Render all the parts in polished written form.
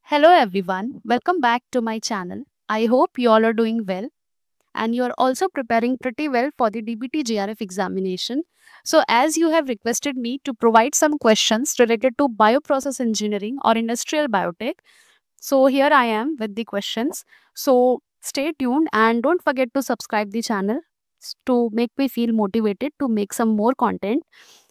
Hello everyone, welcome back to my channel. I hope you all are doing well and you are also preparing pretty well for the DBT JRF examination. So, as you have requested me to provide some questions related to bioprocess engineering or industrial biotech, so here I am with the questions. So, stay tuned and don't forget to subscribe the channel to make me feel motivated to make some more content.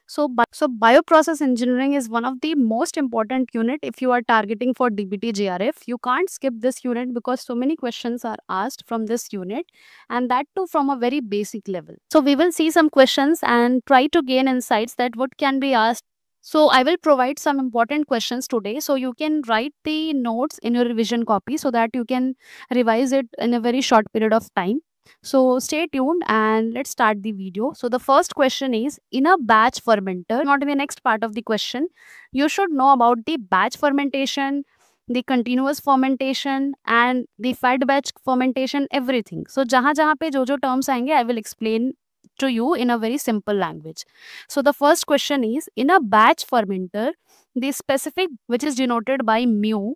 So bioprocess engineering is one of the most important unit if you are targeting for DBT JRF. You can't skip this unit because so many questions are asked from this unit and that too from a very basic level. So we will see some questions and try to gain insights that what can be asked. So I will provide some important questions today. So you can write the notes in your revision copy so that you can revise it in a very short period of time. So stay tuned and let's start the video. So the first question is, in a batch fermenter, not in the next part of the question, you should know about the batch fermentation, the continuous fermentation and the fed batch fermentation, everything. So जहाँ जहाँ पे जो जो terms आएंगे, I will explain to you in a very simple language. So the first question is, in a batch fermenter, the specific which is denoted by mu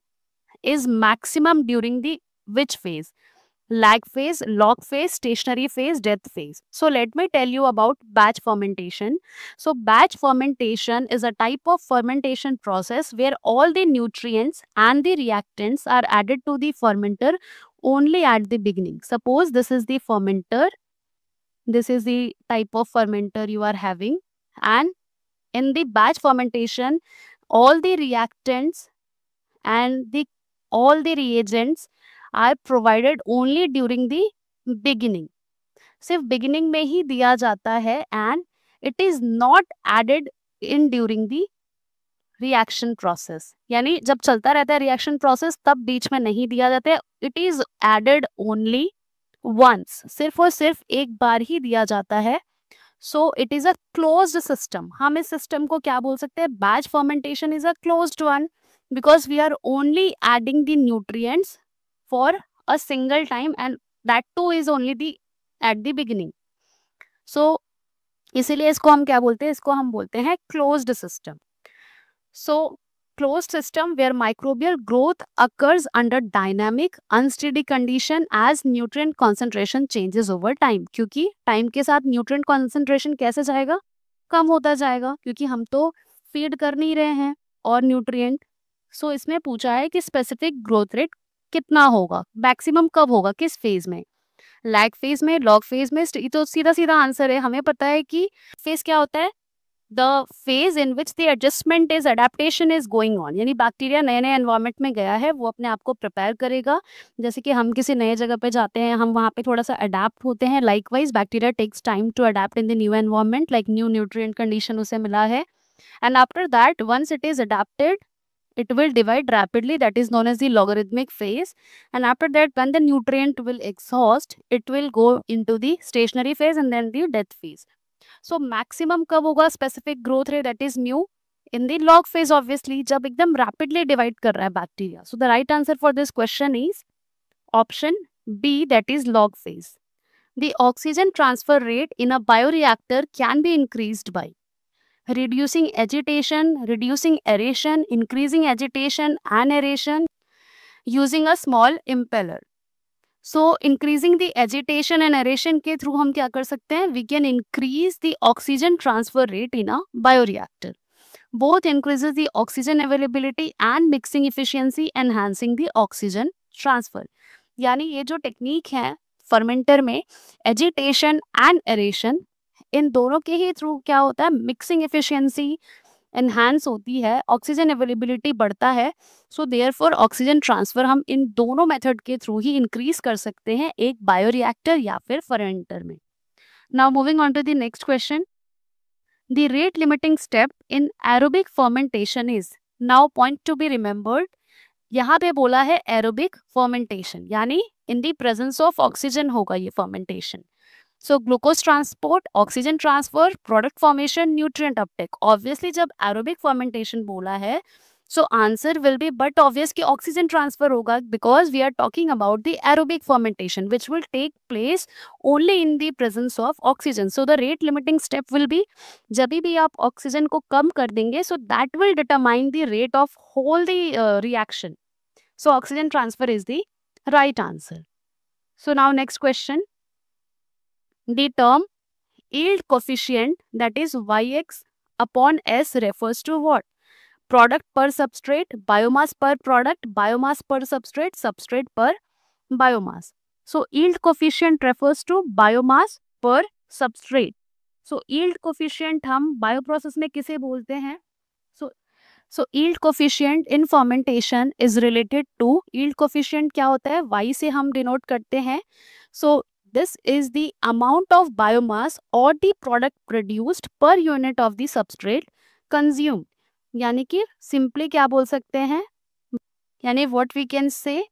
is maximum during the which phase? Lag phase, log phase, stationary phase, death phase. So let me tell you about batch fermentation. So batch fermentation is a type of fermentation process where all the nutrients and the reactants are added to the fermenter only at the beginning. Suppose this is the fermenter. This is the type of fermenter you are having, and in the batch fermentation, all the reactants and the all the reagents are provided only during the beginning. सिर्फ beginning में ही दिया जाता है and it is not added in during the reaction process. यानी जब चलता रहता है reaction process तब बीच में नहीं दिया जाता है. It is added only once. सिर्फ और सिर्फ एक बार ही दिया जाता है. So it is a closed system. हम इस system को क्या बोल सकते हैं? Batch fermentation is a closed one because we are only adding the nutrients for a single time and that too is only the at the beginning. So इसीलिए इसको हम क्या बोलते हैं? इसको हम बोलते हैं closed system. So closed system where microbial growth occurs under dynamic unsteady condition as nutrient concentration changes over time. क्योंकि time के साथ nutrient concentration कैसे जाएगा? कम होता जाएगा क्योंकि हम तो feed कर नहीं रहे हैं और nutrient. So इसमें पूछा है कि specific growth rate कितना होगा, मैक्सिमम कब होगा, किस फेज में? लैग फेज में, लॉग फेज में? तो सीधा सीधा आंसर है, हमें पता है कि फेज क्या होता है, the phase in which the adjustment is adaptation is going on. यानी बैक्टीरिया नए नए एनवायरमेंट में गया है, वो अपने आप को प्रिपेयर करेगा. जैसे कि हम किसी नए जगह पे जाते हैं, हम वहाँ पे थोड़ा सा अडेप्ट होते हैं. Likewise bacteria takes time to adapt in the new environment, like new nutrient condition उसे मिला है. And after that once it is adapted, it will divide rapidly, that is known as the logarithmic phase. And after that, when the nutrient will exhaust, it will go into the stationary phase and then the death phase. So maximum कब होगा specific growth rate, that is mu, in the log phase obviously, जब एकदम rapidly divide कर रहा है bacteria. So the right answer for this question is option B, that is log phase. The oxygen transfer rate in a bioreactor can be increased by reducing agitation, reducing aeration, increasing agitation and aeration, using a small impeller. So increasing the agitation and aeration के through हम क्या कर सकते हैं? We can increase the oxygen transfer rate in a bioreactor. Both increases the oxygen availability and mixing efficiency, enhancing the oxygen transfer. यानी ये जो technique है फर्मेंटर में, एजिटेशन एंड एरेशन, इन दोनों के ही थ्रू क्या होता है? मिक्सिंग एफिशिएंसी एनहांस होती है, ऑक्सीजन अवेलेबिलिटी बढ़ता है. सो देयरफॉर ऑक्सीजन ट्रांसफर हम इन दोनों मेथड के थ्रू ही इंक्रीज कर सकते हैं एक बायोरिएक्टर या फिर फर्मेंटर में. Now moving on to the next question. The rate limiting step in aerobic fermentation is, now point to be remembered, यहाँ पे बोला है एरोबिक फर्मेंटेशन, यानी in the presence of oxygen होगा ये fermentation. So glucose transport, oxygen transfer, product formation, nutrient uptake. Obviously जब aerobic fermentation बोला है, so answer will be but obvious कि oxygen transfer होगा because we are talking about the aerobic fermentation which will take place only in the presence of oxygen. So the rate limiting step will be जब भी आप oxygen को कम कर देंगे, so that will determine the rate of whole the reaction. So oxygen transfer is the right answer. So now next question. The term yield coefficient, that is Yx upon S, refers to what? Product per substrate, biomass per product, biomass per substrate, substrate per biomass. So yield coefficient refers to biomass per substrate. So yield coefficient हम bioprocess में किसे बोलते हैं? So yield coefficient in fermentation is related to, yield coefficient क्या होता है? Y से हम denote करते हैं. So this is the amount of biomass or the product produced per unit of the substrate consumed. यानी कि simply क्या बोल सकते हैं? यानी what we can say,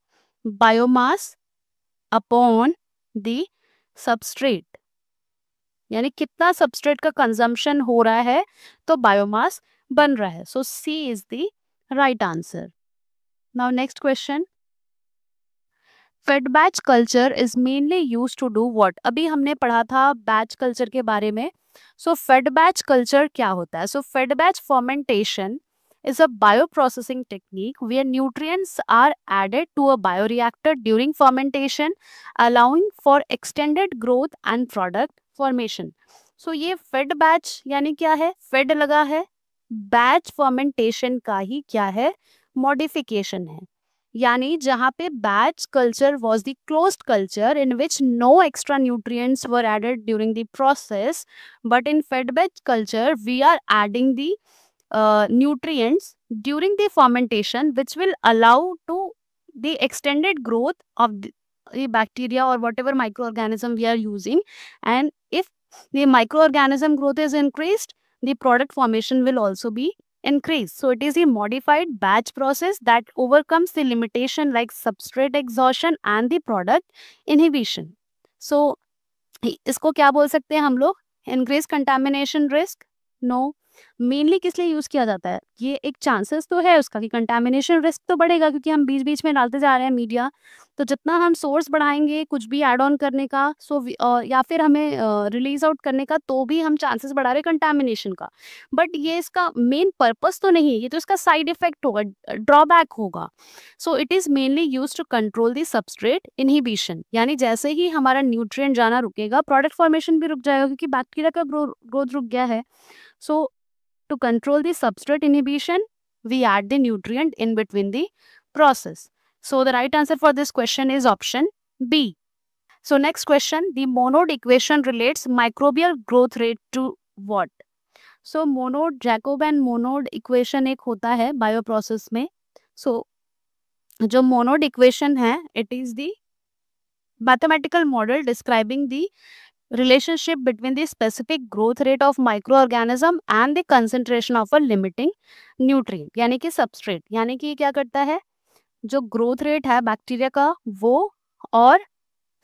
biomass upon the substrate. यानी कितना सबस्ट्रेट का कंजम्पशन हो रहा है तो बायोमास बन रहा है. So C is the right answer. Now next question. Fed batch culture is mainly use to do what? अभी हमने पढ़ा था बैच कल्चर के बारे में. सो फेड बैच कल्चर क्या होता है? So fed batch fermentation is a bioprocessing technique where nutrients are added to a bioreactor during fermentation, allowing for extended growth and product formation. So ये fed batch यानी क्या है? Fed लगा है, batch fermentation का ही क्या है? Modification है. यानी जहाँ पे batch culture was the closed culture in which no extra nutrients were added during the process, but in fed batch culture we are adding the nutrients during the fermentation which will allow to the extended growth of the bacteria or whatever microorganism we are using, and if the microorganism growth is increased, the product formation will also be increased. So it is a modified batch process that overcomes the limitation like substrate exhaustion and the product inhibition. So इसको क्या बोल सकते हैं हम लोग? Increase contamination risk? No. Mainly किस लिए use किया जाता है? ये एक चांसेस तो है उसका कि कंटामिनेशन रिस्क तो बढ़ेगा क्योंकि हम बीच बीच में डालते जा रहे हैं मीडिया. तो जितना हम सोर्स बढ़ाएंगे कुछ भी ऐड ऑन करने का, या फिर हमें रिलीज आउट करने का, तो भी हम चांसेस बढ़ा रहे हैं कंटामिनेशन का. बट ये इसका मेन पर्पस तो नहीं है, ये तो इसका साइड इफेक्ट होगा, ड्रॉबैक होगा. So it is mainly use to control the substrate inhibition. यानी जैसे ही हमारा न्यूट्रिएंट जाना रुकेगा, प्रोडक्ट फॉर्मेशन भी रुक जाएगा क्योंकि बैक्टीरिया का ग्रोथ रुक गया है. So to control the substrate inhibition, we add the nutrient in between the process. So the right answer for this question is option B. So next question, the Monod equation relates microbial growth rate to what? So Monod, Jacob and Monod equation एक होता है bioprocess में. So जो Monod equation है, it is the mathematical model describing the relationship between the specific growth rate of microorganism and the concentration of a limiting nutrient. यानी कि substrate, यानी कि क्या करता है, जो growth rate है बैक्टीरिया का वो और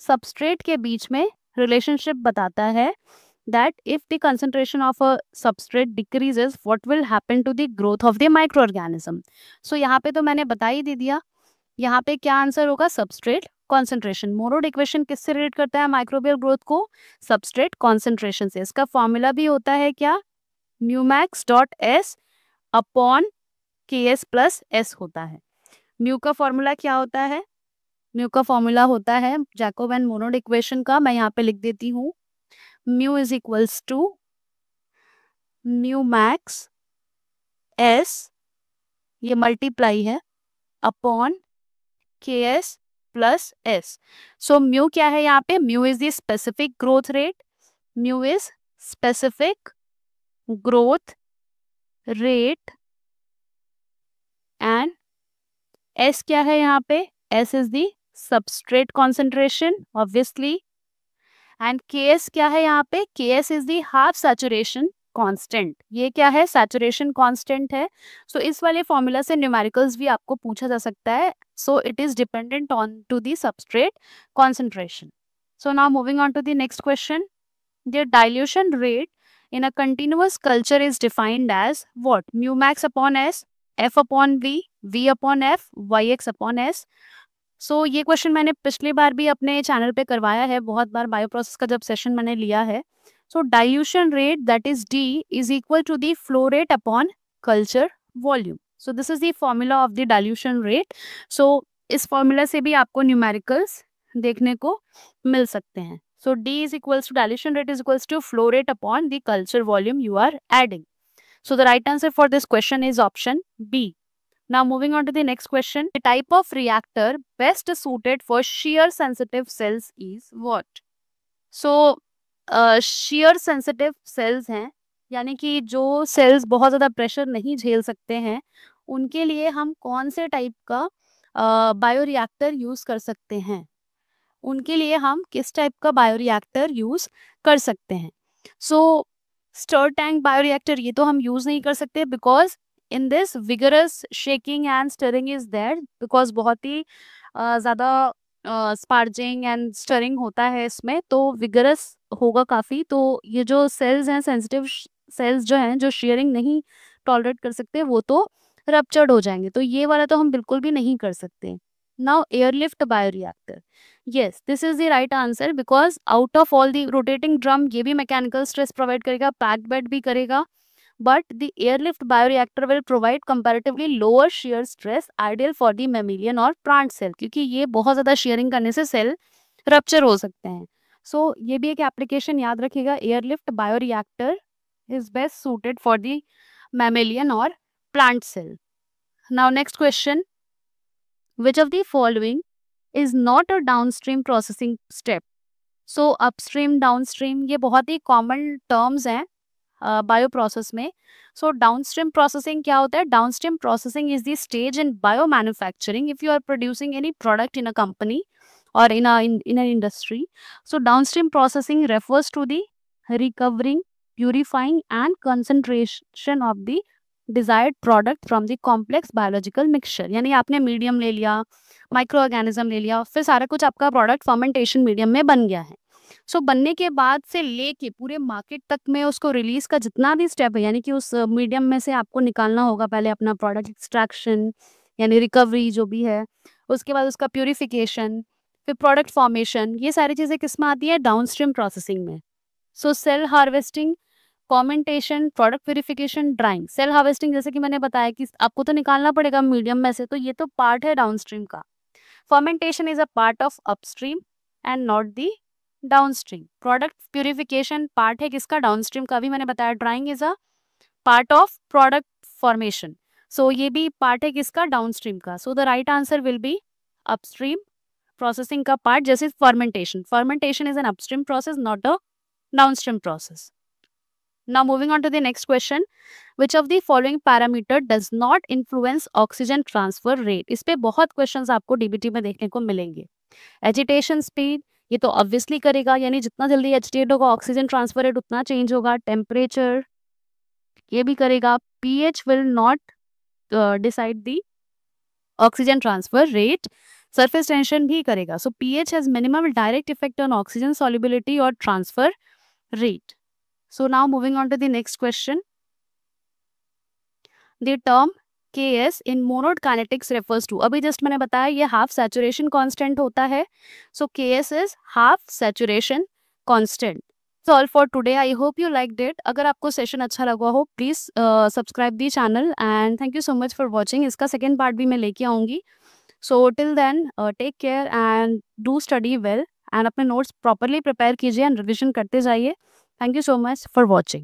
substrate के बीच में relationship बताता है that if the concentration of a substrate decreases, what will happen to the growth of the microorganism. So यहाँ पे तो मैंने बता ही दे दिया. यहाँ पे क्या आंसर होगा? Substrate concentration. मोनोड इक्वेशन किससे रिलेट करता है माइक्रोबियल ग्रोथ को? सबस्ट्रेट कॉन्सेंट्रेशन से. इसका फॉर्मूला भी होता है क्या? म्यूमैक्स डॉट एस अपॉन के एस प्लस एस होता है. म्यू का फॉर्मूला क्या होता है? म्यू का फॉर्मूला होता है जैकोब एंड मोनोड इक्वेशन का, मैं यहाँ पे लिख देती हूँ. Mu is equals to mu max S, ये मल्टीप्लाई है, upon Ks plus S. So mu क्या है यहाँ पे? Mu is the specific growth rate. Mu is specific growth rate and S क्या है यहाँ पे? S is the substrate concentration obviously. And Ks क्या है यहाँ पे? Ks is the half saturation constant. ये क्या है? सैचुरेशन कांस्टेंट है. सो इस वाले फॉर्मूला से न्यूमेरिकल्स भी आपको पूछा जा सकता है. So it is dependent on to the substrate concentration. So now moving on to the next question. The dilution rate in a continuous culture is defined as what? Mu max upon S, F upon V, V upon F, Y X upon S. So ये question मैंने पिछली बार भी अपने channel पे करवाया है बहुत बार, bioprocess का जब सेशन मैंने लिया है. So dilution rate, that is D, is equal to the flow rate upon culture volume. So this is the formula of the dilution rate. So इस फॉर्मूला से भी आपको न्यूमेरिकल्स देखने को मिल सकते हैं. सो D is equals to dilution rate is equals to flow rate upon the culture volume you are adding. So the right answer for this question is option B. Now moving on to the next question. The type of reactor best suited for shear sensitive cells is what? So shear sensitive cells हैं, यानी कि जो cells बहुत ज़्यादा pressure नहीं झेल सकते हैं, उनके लिए हम कौन से टाइप का बायोरिएक्टर यूज़ कर सकते हैं. उनके लिए हम किस टाइप का बायोरिएक्टर यूज़ कर सकते हैं. सो स्टर टैंक बायोरिएक्टर ये तो हम यूज़ नहीं कर सकते, because in this vigorous shaking and stirring is there, because बहुत ही ज़्यादा स्पार्जिंग एंड स्टरिंग होता है इसमें, तो विगरस होगा काफ़ी. तो ये जो सेल्स हैं, सेंसिटिव सेल्स जो हैं, जो शेयरिंग नहीं टॉलरेट कर सकते, वो तो रप्चर्ड हो जाएंगे. तो ये वाला तो हम बिल्कुल भी नहीं कर सकते. Now airlift bioreactor, yes this is the right answer, because out of all the rotating drum ये भी mechanical stress provide करेगा, packed bed भी करेगा, but the airlift bioreactor will provide comparatively lower shear stress, ideal for the mammalian और plant cell, क्योंकि ये बहुत ज़्यादा shearing करने से सेल रप्चर हो सकते हैं. सो ये भी एक एप्लीकेशन याद रखिएगा, airlift bioreactor is best suited for the mammalian or plant cell. Now next question, which of the following is not a downstream processing step? So upstream downstream ये बहुत ही common terms हैं बायो प्रोसेस में. So downstream processing क्या होता है? Downstream processing is the stage in biomanufacturing if you are producing any product in a company or in an industry. So downstream processing refers to the recovering, purifying and concentration of the desired product from the complex biological mixture. यानी आपने medium ले लिया, micro organism ले लिया, फिर सारा कुछ आपका प्रोडक्ट फर्मेंटेशन मीडियम में बन गया है. सो बनने के बाद से लेके पूरे मार्केट तक में उसको रिलीज का जितना भी स्टेप है, यानी कि उस मीडियम में से आपको निकालना होगा पहले अपना प्रोडक्ट एक्सट्रैक्शन यानी रिकवरी जो भी है, उसके बाद उसका प्यूरिफिकेशन, फिर प्रोडक्ट फॉर्मेशन, ये सारी चीज़ें किस में आती है? डाउनस्ट्रीम प्रोसेसिंग में. So cell harvesting, fermentation, product purification, drying. Cell harvesting जैसे कि मैंने बताया कि आपको तो निकालना पड़ेगा मीडियम में से, तो ये तो पार्ट है डाउनस्ट्रीम का. Fermentation is a part of upstream and not the downstream. Product purification part है किसका? डाउनस्ट्रीम का. भी मैंने बताया drying is a part of product formation. So ये भी पार्ट है किसका? डाउनस्ट्रीम का. So the right answer will be upstream processing का पार्ट, जैसे fermentation. Fermentation is an upstream process, not a downstream process. Now moving on to the next question, which of the following parameter does not influence oxygen transfer rate? इस पे बहुत questions आपको DBT में देखने को मिलेंगे. Agitation speed, ये तो ऑब्वियसली करेगा, यानी जितना जल्दी एजिटेट होगा ऑक्सीजन ट्रांसफर रेट उतना चेंज होगा. टेम्परेचर, ये भी करेगा. PH will not decide the oxygen transfer rate. Surface tension भी करेगा. So pH has minimum direct effect on oxygen solubility और transfer rate. So now moving on to the next question. The term Ks in monod kinetics refers to, अभी just मैंने बताया ये half saturation constant होता है. So Ks is half saturation constant. So all for today. I hope you liked it. अगर आपको session अच्छा लगा हो please subscribe the channel and thank you so much for watching. इसका सेकेंड पार्ट भी मैं लेके आऊँगी. So till then take care and do study well and अपने नोट्स प्रॉपरली प्रिपेयर कीजिए एंड रिविजन करते जाइए. Thank you so much for watching.